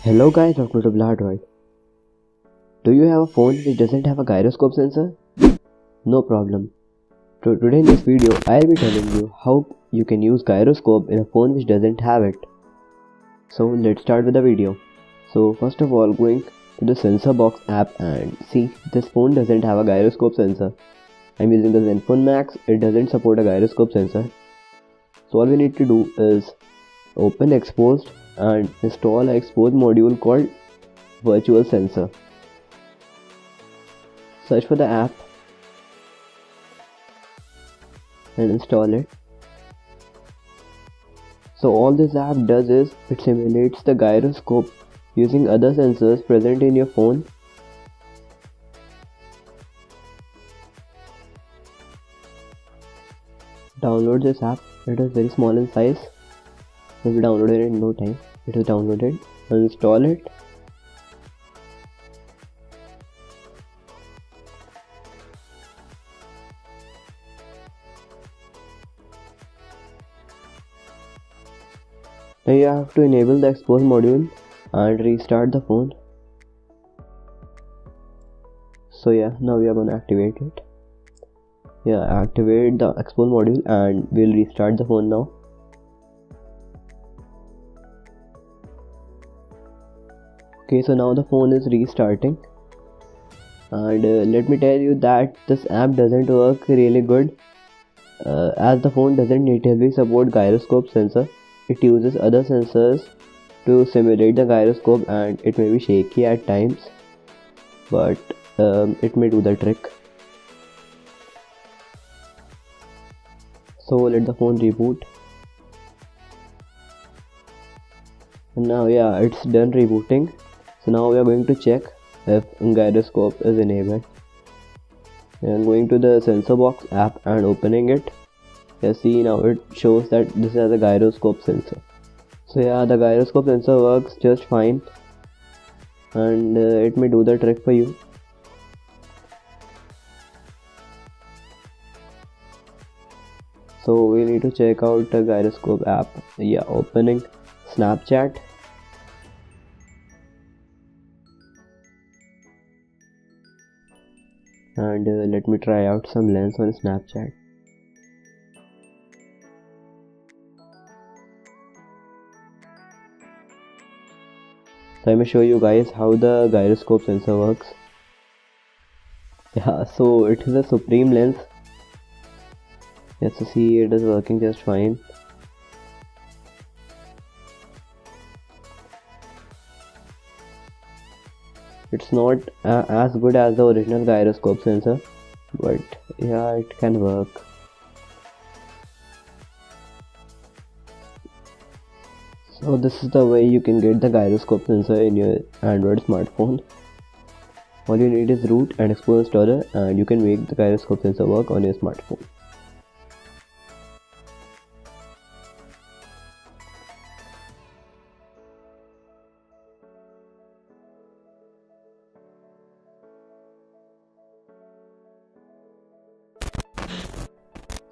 Hello guys, welcome to Blardroid. Do you have a phone which doesn't have a gyroscope sensor? No problem. Today in this video, I'll be telling you how you can use gyroscope in a phone which doesn't have it. So let's start with the video. So first of all, going to the sensor box app and see this phone doesn't have a gyroscope sensor. I'm using the Zenfone Max, it doesn't support a gyroscope sensor. So all we need to do is open Exposed and install an Exposed module called virtual sensor. Search for the app and install it. So all this app does is it simulates the gyroscope using other sensors present in your phone. Download this app. It is very small in size. Will be downloaded in no time. It is downloaded. Install it. Now you have to enable the Exposed module and restart the phone. So yeah, now we are going to activate it. Yeah, activate the Exposed module and we'll restart the phone now. Okay, so now the phone is restarting, and let me tell you that this app doesn't work really good as the phone doesn't natively support gyroscope sensor. It uses other sensors to simulate the gyroscope and it may be shaky at times, but it may do the trick. So let the phone reboot. And now yeah, it's done rebooting. So now we are going to check if gyroscope is enabled. I'm going to the sensor box app and opening it. You see now it shows that this is a gyroscope sensor. So yeah, the gyroscope sensor works just fine and it may do the trick for you. So we need to check out the gyroscope app. Yeah, opening Snapchat. And let me try out some lens on Snapchat. So I may show you guys how the gyroscope sensor works. Yeah, so it is a supreme lens. Yes, to see it is working just fine. It's not as good as the original gyroscope sensor, but yeah, it can work. So this is the way you can get the gyroscope sensor in your Android smartphone. All you need is root and Exposed installer and you can make the gyroscope sensor work on your smartphone.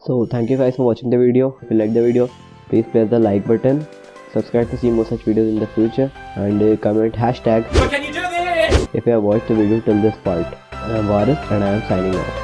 So thank you guys for watching the video. If you like the video, please press the like button, subscribe to see more such videos in the future, and comment hashtag Can you do this? if you have watched the video till this part. I am Varis and I am signing off.